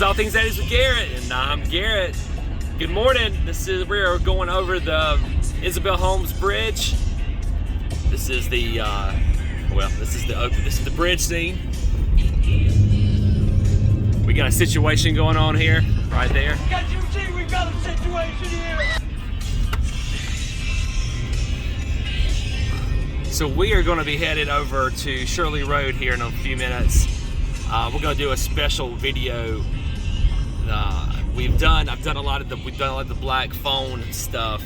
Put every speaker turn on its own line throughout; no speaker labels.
All Things 80s with Garrett, and I'm Garrett. Good morning. We're going over the Isabel Holmes Bridge. This is the bridge scene. We got a situation going on here, right there.
We've got a situation here.
So we are going to be headed over to Shirley Road here in a few minutes. We're going to do a special video. We've done a lot of the black phone stuff,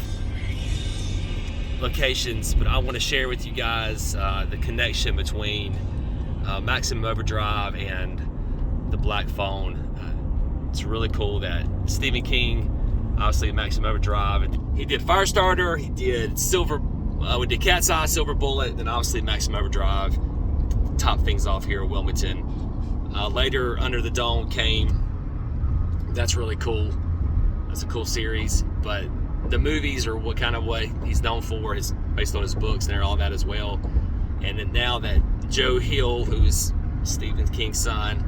locations, but I want to share with you guys the connection between Maximum Overdrive and the black phone. It's really cool that Stephen King, obviously Maximum Overdrive, and he did Firestarter, he did we did Cat's Eye, Silver Bullet, then obviously Maximum Overdrive, top things off here at Wilmington. Later, Under the Dome came. That's really cool. That's a cool series, but the movies are what he's known for, is based on his books and all that as well. And then now that Joe Hill, who's Stephen King's son,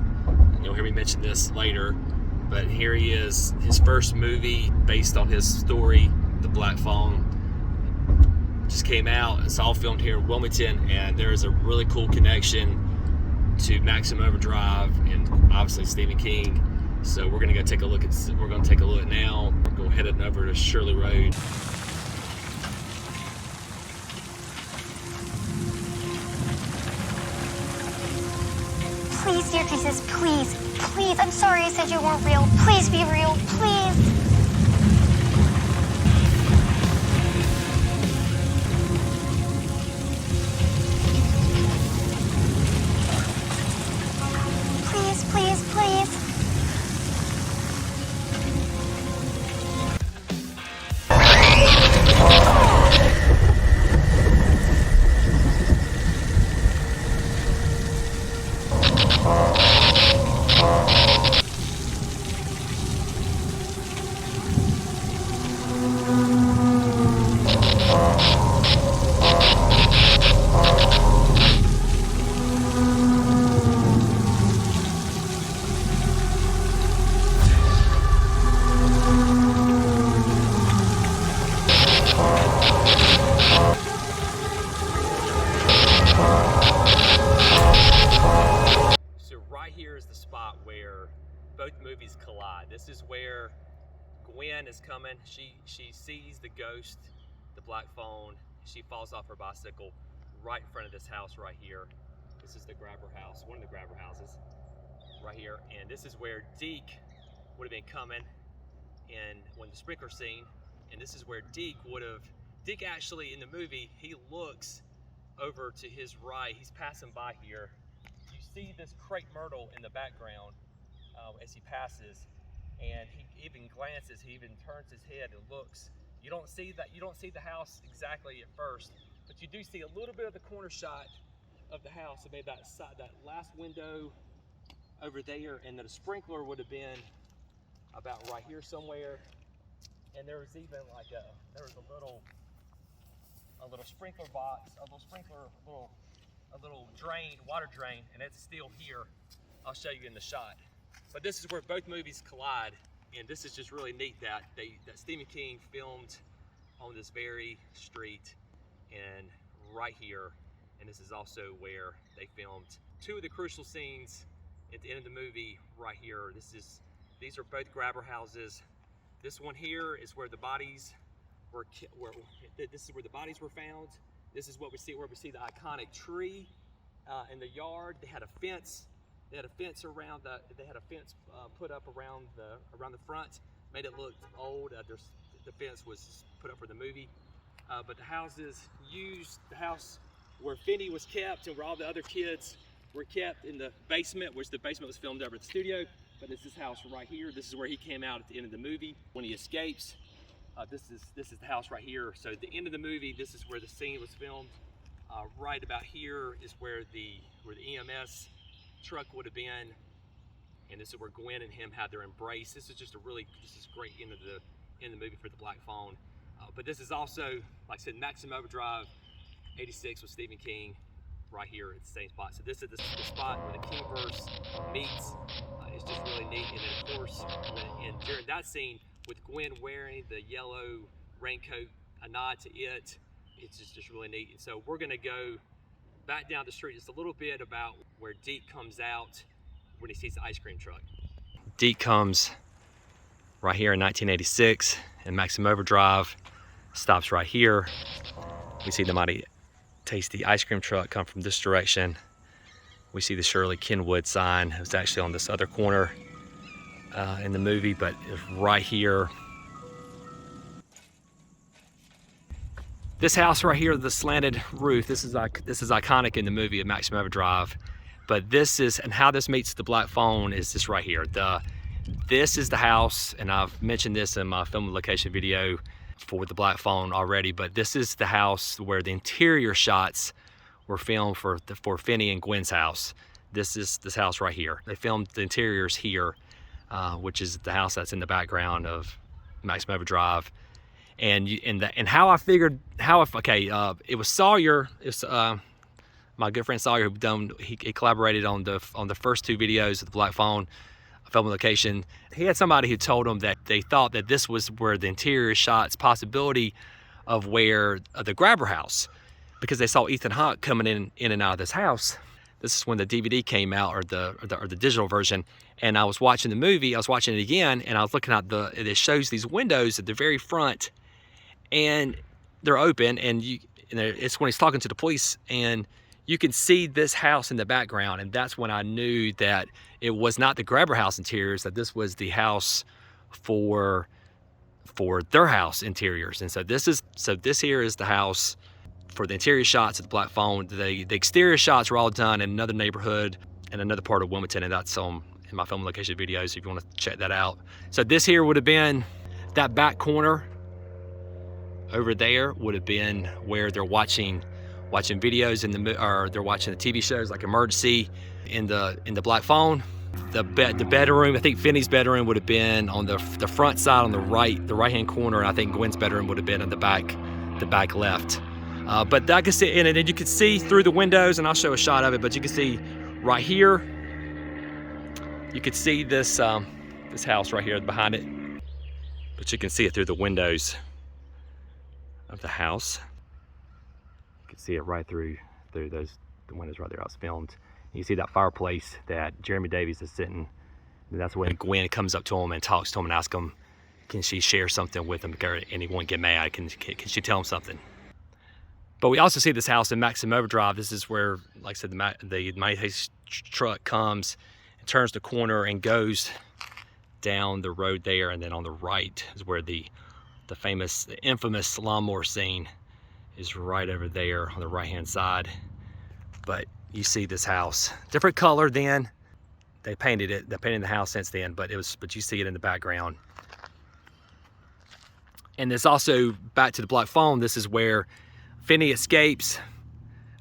and you'll hear me mention this later, but here he is, his first movie based on his story, The Black Phone, just came out. It's all filmed here in Wilmington, and there's a really cool connection to Maximum Overdrive and obviously Stephen King. So we're gonna go take a look now. We're headed over to Shirley Road.
Please, dear Jesus, please. I'm sorry I said you weren't real. Please be real, please. Please.
Both movies collide. This is where Gwen is coming. She sees the ghost, the black phone. She falls off her bicycle right in front of this house right here. This is the grabber house, one of the grabber houses right here. And this is where Deke would have been coming and when the sprinkler scene. And this is where Deke actually in the movie, he looks over to his right. He's passing by here. You see this crepe myrtle in the background as he passes, and he even glances, he even turns his head and looks. You don't see the house exactly at first, but you do see a little bit of the corner shot of the house, maybe that last window over there, and the sprinkler would have been about right here somewhere. And there was even a little sprinkler box, a little drain, water drain, and it's still here. I'll show you in the shot. But this is where both movies collide, and this is just really neat that Stephen King filmed on this very street and right here, and this is also where they filmed two of the crucial scenes at the end of the movie right here. These are both grabber houses. This one here is where the bodies were. This is where the bodies were found. This is what we see, where we see the iconic tree in the yard. They had a fence. They had a fence put up around the front, made it look old. The fence was put up for the movie, but the house where Finney was kept and where all the other kids were kept in the basement, which the basement was filmed over at the studio. But it's this house right here. This is where he came out at the end of the movie when he escapes. This is the house right here. So at the end of the movie, this is where the scene was filmed. Right about here is where the EMS truck would have been, and this is where Gwen and him had their embrace. This is great end of the movie for the black phone. But this is also, like I said, Maximum Overdrive, 86 with Stephen King, right here at the same spot. So this is the spot where the Kingverse meets. is just really neat. And then of course, during that scene with Gwen wearing the yellow raincoat, a nod to it, it's just really neat. And so we're gonna go back down the street just a little bit about where Deke comes out when he sees the ice cream truck. Deke comes right here in 1986, and Maximum Overdrive stops right here. We see the mighty tasty ice cream truck come from this direction. We see the Shirley Kenwood sign. It was actually on this other corner in the movie, but it's right here. This house right here, the slanted roof, this is iconic in the movie of Maximum Overdrive. But this is, and how this meets the black phone is this right here. This is the house, and I've mentioned this in my film location video for the black phone already, but this is the house where the interior shots were filmed for Finney and Gwen's house. This is this house right here. They filmed the interiors here, which is the house that's in the background of Maximum Overdrive. And how I figured, it was Sawyer. It's my good friend Sawyer he collaborated on the first two videos of the black phone film location. He had somebody who told him that they thought that this was where the interior shots possibility of where the Grabber house, because they saw Ethan Hawke coming in and out of this house. This is when the DVD came out, or the digital version. And I was watching the movie. I was watching it again, and I was looking at it shows these windows at the very front, and they're open, and it's when he's talking to the police, and you can see this house in the background, and that's when I knew that it was not the Grabber house interiors, that this was the house for their house interiors. And so this here is the house for the interior shots of the black phone. The exterior shots were all done in another neighborhood in another part of Wilmington, and that's in my film location videos if you want to check that out. So this here would have been that back corner over there, would have been where they're watching videos or they're watching the TV shows like Emergency in the black phone. The bedroom, I think Finney's bedroom would have been on the front side on the right-hand corner, and I think Gwen's bedroom would have been in the back left. But I can see, and you can see through the windows, and I'll show a shot of it, but you can see right here, you could see this house right here behind it, but you can see it through the windows of the house. You can see it right through the windows right there. I was filmed. You see that fireplace that Jeremy Davies is sitting, and that's when Gwen comes up to him and talks to him and asks him, can she share something with him, and he won't get mad. Can she tell him something? But we also see this house in Maximum Overdrive. This is where, like I said, the mighty truck comes and turns the corner and goes down the road there, and then on the right is where the infamous lawnmower scene is right over there on the right-hand side. But you see this house, different color then. They painted the house since then, but you see it in the background. And there's also, back to the black phone, this is where Finney escapes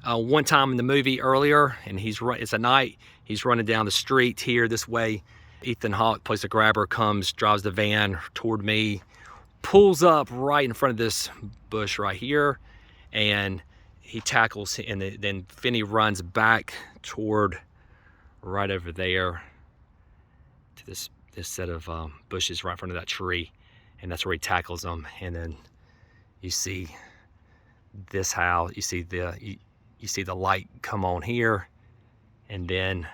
one time in the movie earlier, and it's a night, he's running down the street here this way. Ethan Hawke plays the Grabber, drives the van toward me, pulls up right in front of this bush right here, and he tackles, and then Finney runs back toward right over there to this set of bushes right in front of that tree, and that's where he tackles them. And then you see this house, you see the light come on here, and then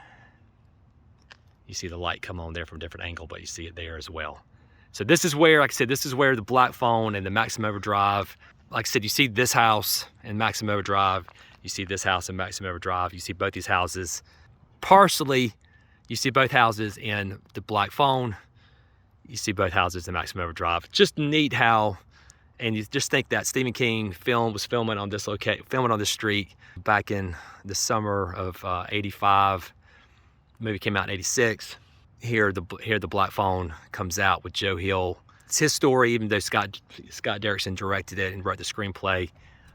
you see the light come on there from a different angle, but you see it there as well. So this is where, like I said, this is where the black phone and the Maximum Overdrive, like I said, you see this house in Maximum Overdrive, you see this house in Maximum Overdrive, you see both these houses. Partially, you see both houses in the black phone, you see both houses in Maximum Overdrive. Just neat how, and you just think that Stephen King was filming on this street back in the summer of '85. The movie came out in '86. Here the black phone comes out with Joe Hill. It's his story, even though Scott Derrickson directed it and wrote the screenplay.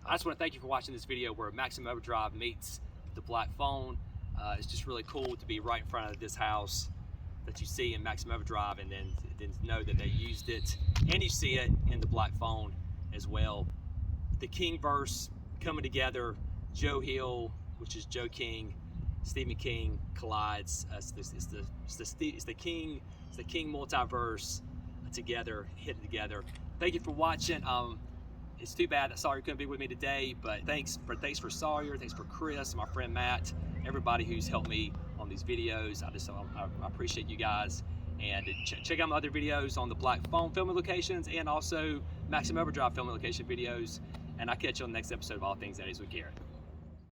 I just want to thank you for watching this video where Maximum Overdrive meets the black phone. It's just really cool to be right in front of this house that you see in Maximum Overdrive, and then know that they used it, and you see it in the black phone as well. The Kingverse coming together, Joe Hill, which is Joe King, Stephen King collides. It's the King multiverse together, hit it together. Thank you for watching. It's too bad that Sawyer couldn't be with me today, but thanks for Sawyer, thanks for Chris, my friend Matt, everybody who's helped me on these videos. I appreciate you guys. And check out my other videos on the Black Phone filming locations and also Maximum Overdrive filming location videos. And I'll catch you on the next episode of All Things 80s with Garrett.